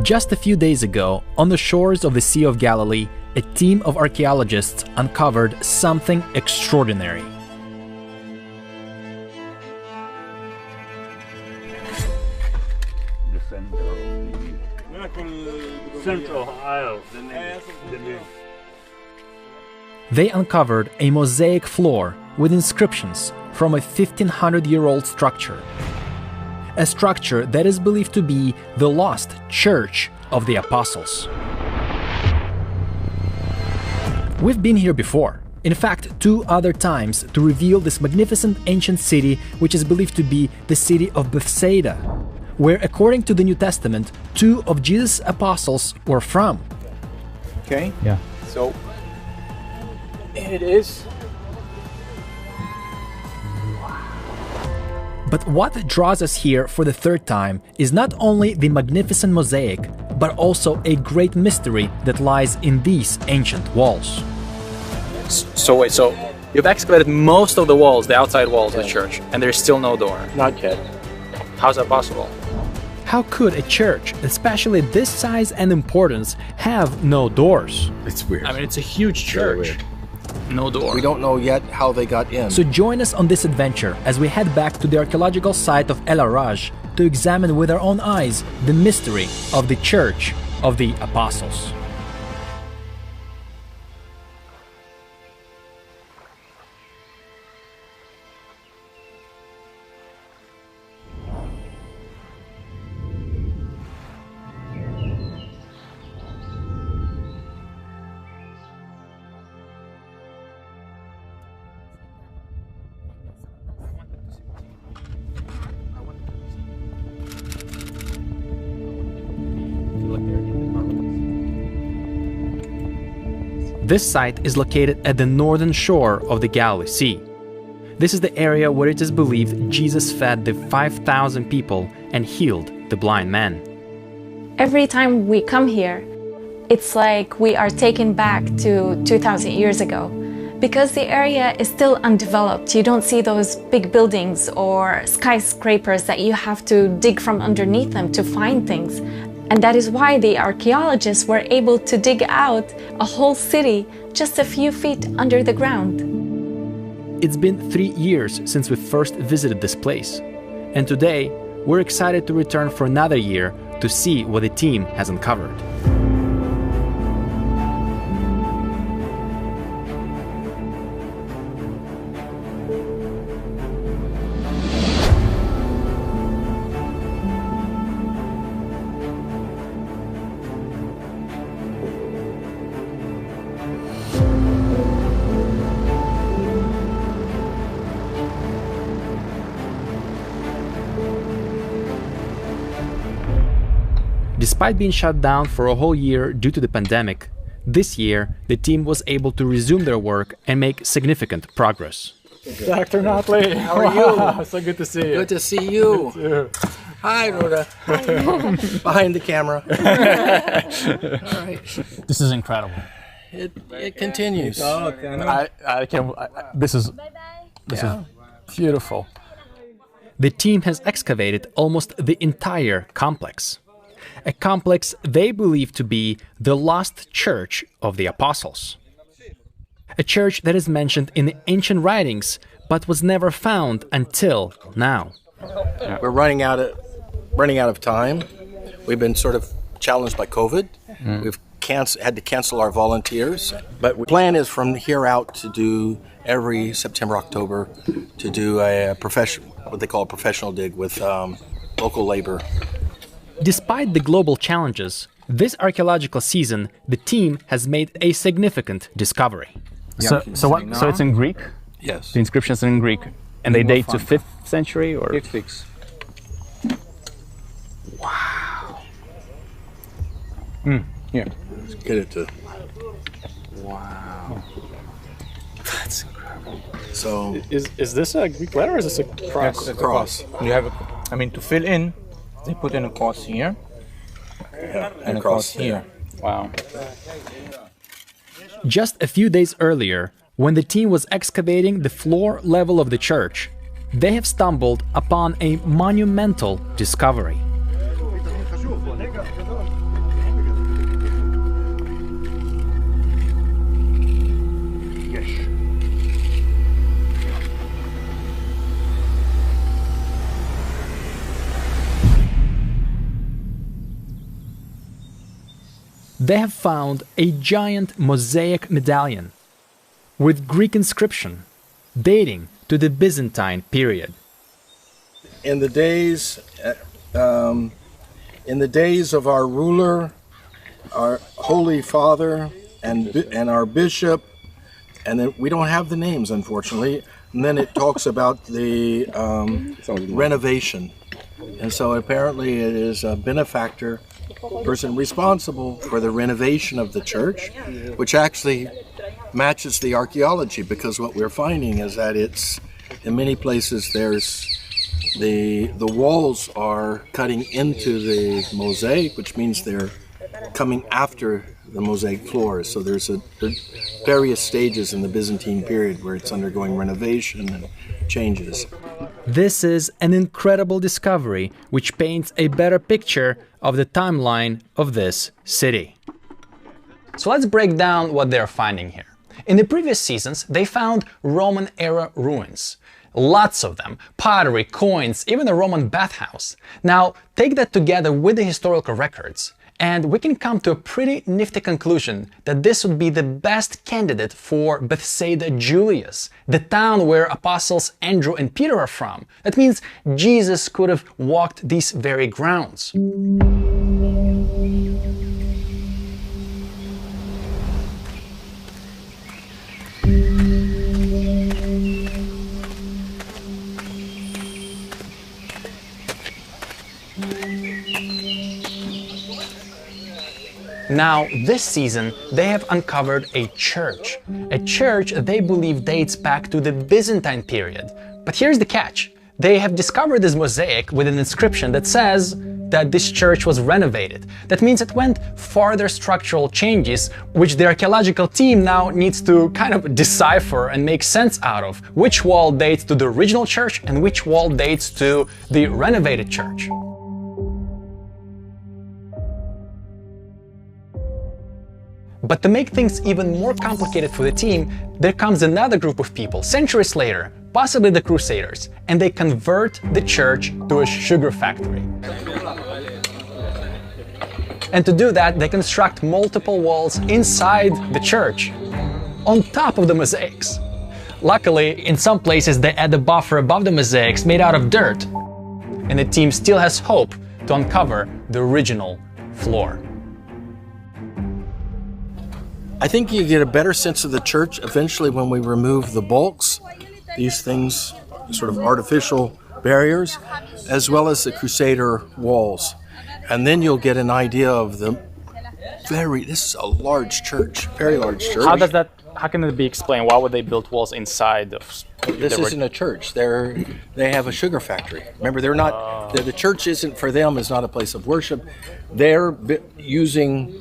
Just a few days ago, on the shores of the Sea of Galilee, a team of archaeologists uncovered something extraordinary. Central aisle. They uncovered a mosaic floor with inscriptions from a 1500-year-old structure. A structure that is believed to be the lost Church of the Apostles. We've been here before, in fact 2 other times, to reveal this magnificent ancient city which is believed to be the city of Bethsaida, where according to the New Testament, 2 of Jesus' apostles were from. Okay? Yeah. So, it is. But what draws us here for the 3rd time is not only the magnificent mosaic, but also a great mystery that lies in these ancient walls. So wait, so you've excavated most of the walls, the outside walls of the church, and there's still no door? Not yet. How's that possible? How could a church, especially this size and importance, have no doors? It's weird. I mean, it's a huge church. No door. We don't know yet how they got in. So join us on this adventure as we head back to the archaeological site of El Araj to examine with our own eyes the mystery of the Church of the Apostles. This site is located at the northern shore of the Galilee Sea. This is the area where it is believed Jesus fed the 5,000 people and healed the blind man. Every time we come here, it's like we are taken back to 2,000 years ago. Because the area is still undeveloped, you don't see those big buildings or skyscrapers that you have to dig from underneath them to find things. And that is why the archaeologists were able to dig out a whole city just a few feet under the ground. It's been 3 years since we first visited this place. And today, we're excited to return for another year to see what the team has uncovered. Despite being shut down for a whole year due to the pandemic, this year the team was able to resume their work and make significant progress. Dr. Notley, how are you? So good to see you. Good to see you. Hi, Rhoda. Behind the camera. All right. This is incredible. It continues. I can't. This is beautiful. The team has excavated almost the entire complex. A complex they believe to be the lost Church of the Apostles. A church that is mentioned in the ancient writings, but was never found until now. We're running out of time. We've been sort of challenged by COVID. We've had to cancel our volunteers. But the plan is from here out to do every September, October, to do what they call a professional dig with local labor. Despite the global challenges, this archaeological season, the team has made a significant discovery. So it's in Greek? Yes. The inscriptions are in Greek. And they date to 5th century or? 5th. Wow. Here. Let's get it to... Wow. That's incredible. So... Is this a Greek letter or is this a cross? A cross. You have to fill in, they put in a cross here. And a cross here. Wow. Just a few days earlier, when the team was excavating the floor level of the church, they have stumbled upon a monumental discovery. they have found a giant mosaic medallion with Greek inscription dating to the Byzantine period. In the days of our ruler, our Holy Father, and our bishop, and then we don't have the names, unfortunately. And then it talks about the renovation. And so apparently it is a benefactor, person responsible for the renovation of the church, which actually matches the archaeology, because what we're finding is that it's, in many places, there's the walls are cutting into the mosaic, which means they're coming after the mosaic floors. So there's various stages in the Byzantine period where it's undergoing renovation and changes. This is an incredible discovery which paints a better picture of the timeline of this city. So let's break down what they're finding here. In the previous seasons, they found Roman-era ruins. Lots of them. Pottery, coins, even a Roman bathhouse. Now, take that together with the historical records, and we can come to a pretty nifty conclusion that this would be the best candidate for Bethsaida Julius, the town where apostles Andrew and Peter are from. That means Jesus could have walked these very grounds. Now, this season, they have uncovered a church they believe dates back to the Byzantine period. But here's the catch. They have discovered this mosaic with an inscription that says that this church was renovated. That means it went further structural changes, which the archaeological team now needs to kind of decipher and make sense out of. Which wall dates to the original church and which wall dates to the renovated church. But to make things even more complicated for the team, there comes another group of people, centuries later, possibly the Crusaders, and they convert the church to a sugar factory. And to do that, they construct multiple walls inside the church, on top of the mosaics. Luckily, in some places they add a buffer above the mosaics made out of dirt, and the team still has hope to uncover the original floor. I think you get a better sense of the church eventually when we remove the bulks, these things, sort of artificial barriers, as well as the Crusader walls. And then you'll get an idea of the this is a large church, very large church. How can it be explained? Why would they build walls inside of... This isn't a church. They have a sugar factory. Remember, they're not, the church isn't, for them, is not a place of worship. They're reusing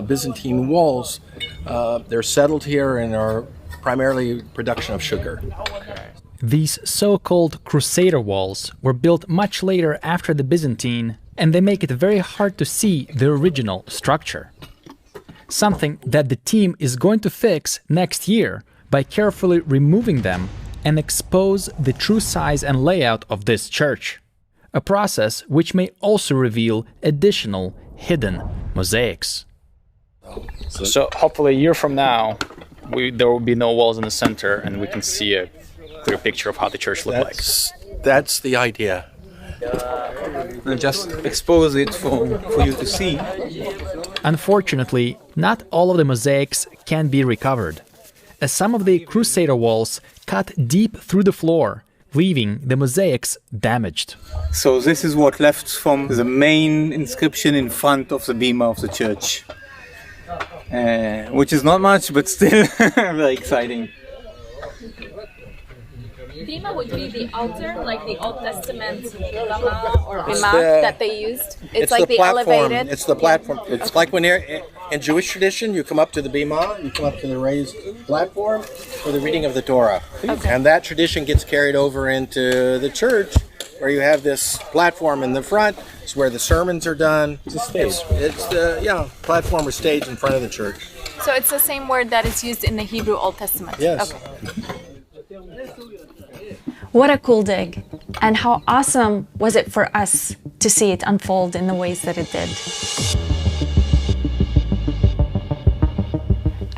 Byzantine walls. They're settled here and are primarily production of sugar. These so-called Crusader walls were built much later after the Byzantine, and they make it very hard to see the original structure. Something that the team is going to fix next year by carefully removing them and expose the true size and layout of this church. A process which may also reveal additional hidden mosaics. So hopefully a year from now, there will be no walls in the center and we can see a clear picture of how the church looked like. That's the idea. And just expose it for you to see. Unfortunately, not all of the mosaics can be recovered, as some of the Crusader walls cut deep through the floor, leaving the mosaics damaged. So this is what left from the main inscription in front of the bema of the church. Which is not much, but still very exciting. Bema would be the altar, like the Old Testament Lama or Bima that they used. It's like the elevated. It's the platform. It's like when you're in Jewish tradition, you come up to the Bima, you come up to the raised platform for the reading of the Torah. Okay. And that tradition gets carried over into the church, where you have this platform in the front. It's where the sermons are done. It's a stage. It's the platform or stage in front of the church. So it's the same word that is used in the Hebrew Old Testament. Yes. Okay. What a cool dig. And how awesome was it for us to see it unfold in the ways that it did.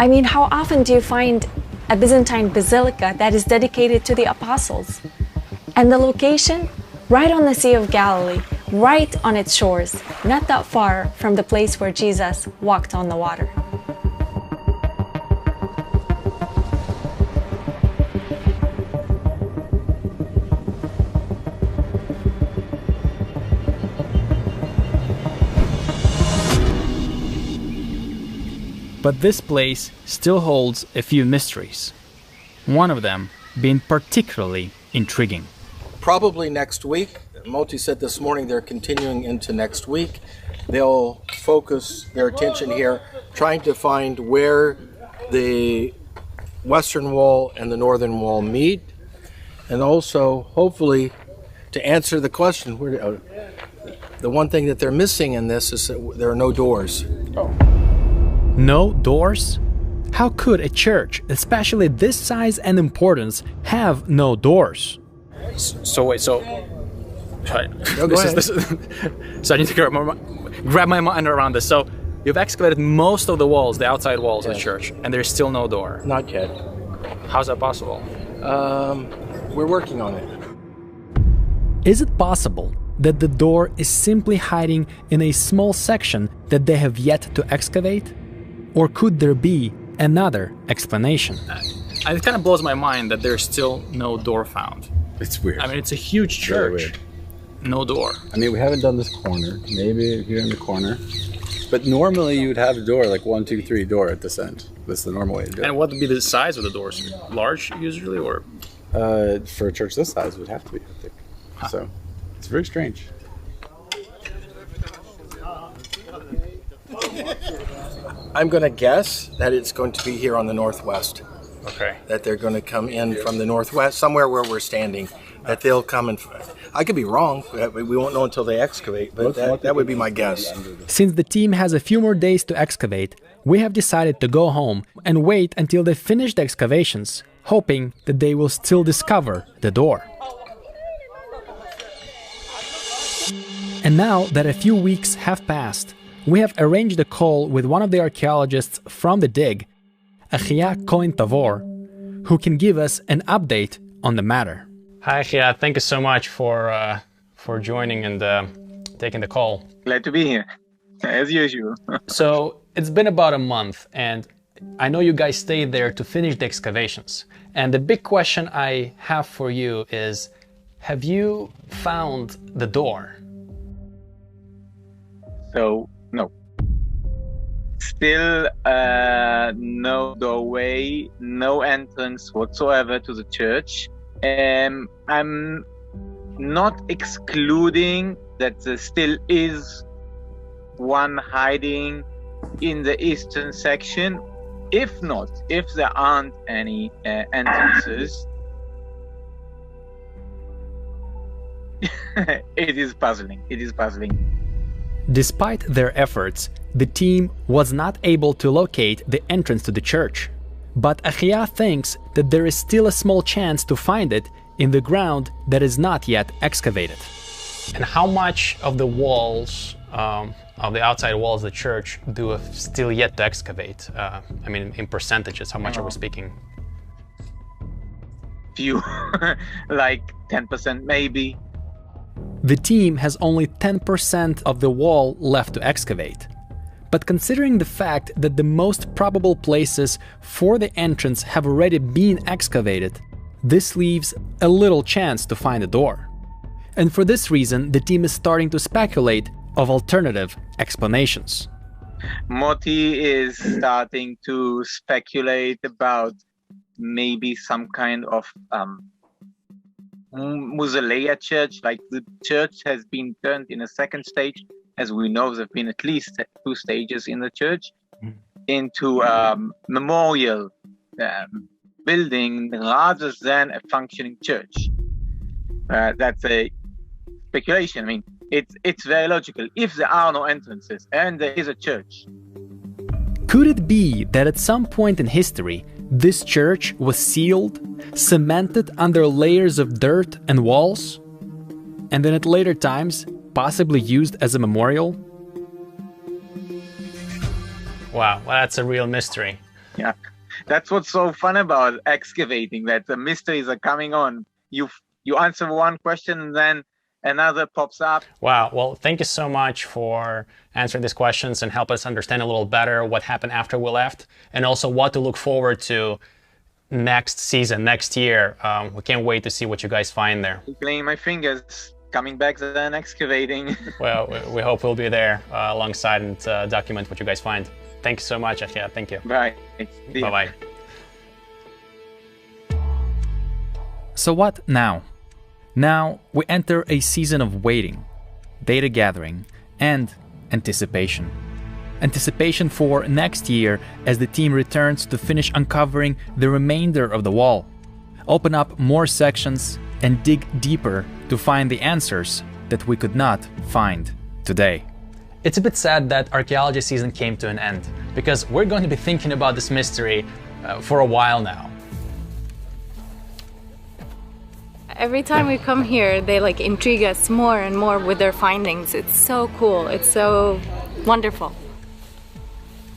I mean, how often do you find a Byzantine basilica that is dedicated to the apostles? And the location? Right on the Sea of Galilee, right on its shores, not that far from the place where Jesus walked on the water. But this place still holds a few mysteries, one of them being particularly intriguing. Probably next week. Moti said this morning they're continuing into next week. They'll focus their attention here, trying to find where the western wall and the northern wall meet, and also, hopefully, to answer the question, the one thing that they're missing in this is that there are no doors. No doors? How could a church, especially this size and importance, have no doors? So wait, so... Sorry. No, go ahead. So I need to grab my mind around this. So you've excavated most of the walls, the outside walls of the church, and there's still no door. Not yet. How's that possible? We're working on it. Is it possible that the door is simply hiding in a small section that they have yet to excavate? Or could there be another explanation? It kind of blows my mind that there's still no door found. It's weird. I mean, it's a huge church. No door. I mean, we haven't done this corner. Maybe here in the corner. But normally you would have a door, like 1, 2, 3 door at this end. That's the normal way to do it. And what would be the size of the doors? Large, usually, or? For a church this size, it would have to be, I think. So, it's very strange. I'm going to guess that it's going to be here on the northwest. Okay. That they're going to come in from the northwest, somewhere where we're standing. That they'll come and... I could be wrong. We won't know until they excavate, but that would be my guess. Since the team has a few more days to excavate, we have decided to go home and wait until they finish the excavations, hoping that they will still discover the door. And now that a few weeks have passed, we have arranged a call with one of the archaeologists from the dig, Achia Cohen Tavor, who can give us an update on the matter. Hi, Achia. Thank you so much for joining and taking the call. Glad to be here, as usual. So it's been about a month, and I know you guys stayed there to finish the excavations. And the big question I have for you is, have you found the door? So, no. Still no doorway, no entrance whatsoever to the church. I'm not excluding that there still is one hiding in the eastern section. If not, if there aren't any entrances, it is puzzling. It is puzzling. Despite their efforts, the team was not able to locate the entrance to the church. But Achia thinks that there is still a small chance to find it in the ground that is not yet excavated. And how much of the walls, of the outside walls of the church, do we still yet to excavate? I mean, in percentages, how much are we speaking? Few, like 10% maybe. The team has only 10% of the wall left to excavate. But considering the fact that the most probable places for the entrance have already been excavated, this leaves a little chance to find a door. And for this reason, the team is starting to speculate of alternative explanations. Moti is starting to speculate about maybe some kind of mausolea church, like the church has been turned in a second stage. As we know, there have been at least 2 stages in the church, into a memorial building rather than a functioning church. That's a speculation. I mean, it's very logical. If there are no entrances and there is a church. Could it be that at some point in history, this church was sealed, cemented under layers of dirt and walls, and then at later times possibly used as a memorial? Wow, well, that's a real mystery. Yeah, that's what's so fun about excavating, that the mysteries are coming on. You answer one question and then another pops up. Wow, well, thank you so much for answering these questions and help us understand a little better what happened after we left, and also what to look forward to next season, next year. We can't wait to see what you guys find there. Playing my fingers, coming back and excavating. Well, we hope we'll be there alongside and document what you guys find. Thank you so much, Achia. Thank you. Bye. Bye-bye. So what now? Now we enter a season of waiting, data gathering, and anticipation. Anticipation for next year as the team returns to finish uncovering the remainder of the wall, open up more sections, and dig deeper to find the answers that we could not find today. It's a bit sad that archaeology season came to an end, because we're going to be thinking about this mystery for a while now. Every time we come here, they like intrigue us more and more with their findings. It's so cool. It's so wonderful.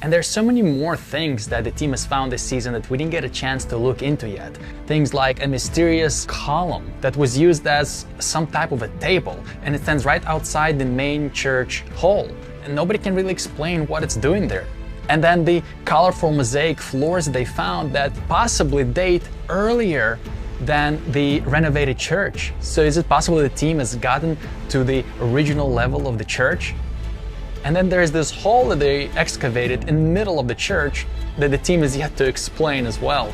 And there's so many more things that the team has found this season that we didn't get a chance to look into yet. Things like a mysterious column that was used as some type of a table, and it stands right outside the main church hall, and nobody can really explain what it's doing there. And then the colorful mosaic floors they found that possibly date earlier than the renovated church. So is it possible the team has gotten to the original level of the church? And then there's this hole that they excavated in the middle of the church that the team is yet to explain as well.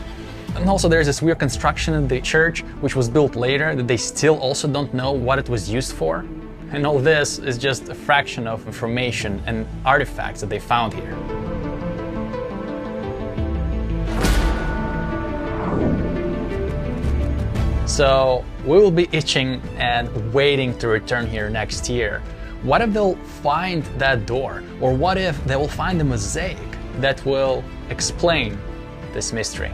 And also there's this weird construction in the church which was built later that they still also don't know what it was used for. And all this is just a fraction of information and artifacts that they found here. So we will be itching and waiting to return here next year. What if they'll find that door? Or what if they will find a mosaic that will explain this mystery?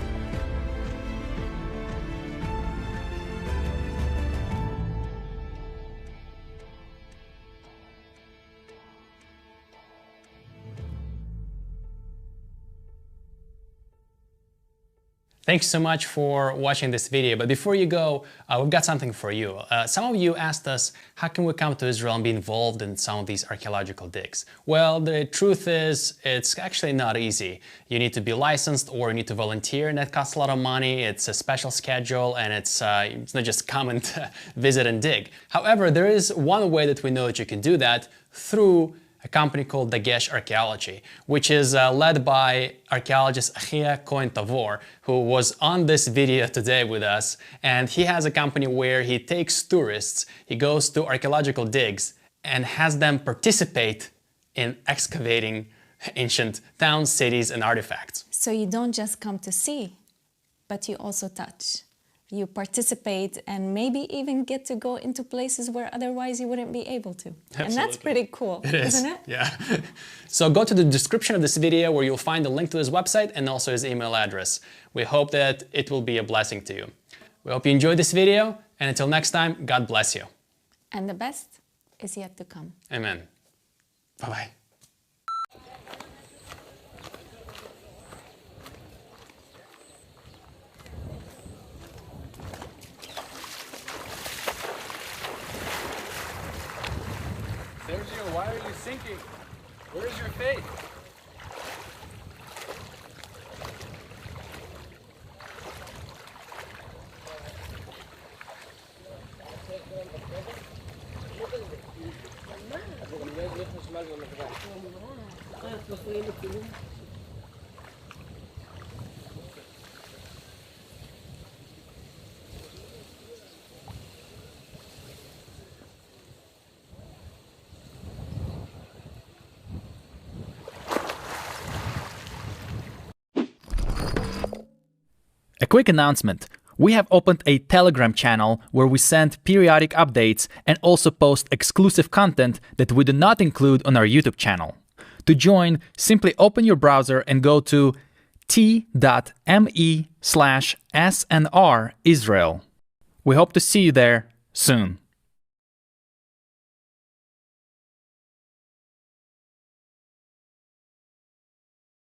Thanks so much for watching this video, but before you go, we've got something for you. Some of you asked us, how can we come to Israel and be involved in some of these archaeological digs? Well, the truth is, it's actually not easy. You need to be licensed or you need to volunteer, and that costs a lot of money. It's a special schedule, and it's not just come and visit and dig. However, there is one way that we know that you can do that, through a company called Dagesh Archaeology, which is led by archaeologist Achia Cohen-Tavor, who was on this video today with us. And he has a company where he takes tourists, he goes to archaeological digs and has them participate in excavating ancient towns, cities, and artifacts. So you don't just come to see, but you also touch. You participate and maybe even get to go into places where otherwise you wouldn't be able to. Absolutely. And that's pretty cool, isn't it? Yeah. So go to the description of this video where you'll find a link to his website and also his email address. We hope that it will be a blessing to you. We hope you enjoyed this video, and until next time, God bless you. And the best is yet to come. Amen. Bye-bye. Sergio, why are you sinking? Where's your faith? A quick announcement. We have opened a Telegram channel where we send periodic updates and also post exclusive content that we do not include on our YouTube channel. To join, simply open your browser and go to t.me/snrisrael. We hope to see you there soon.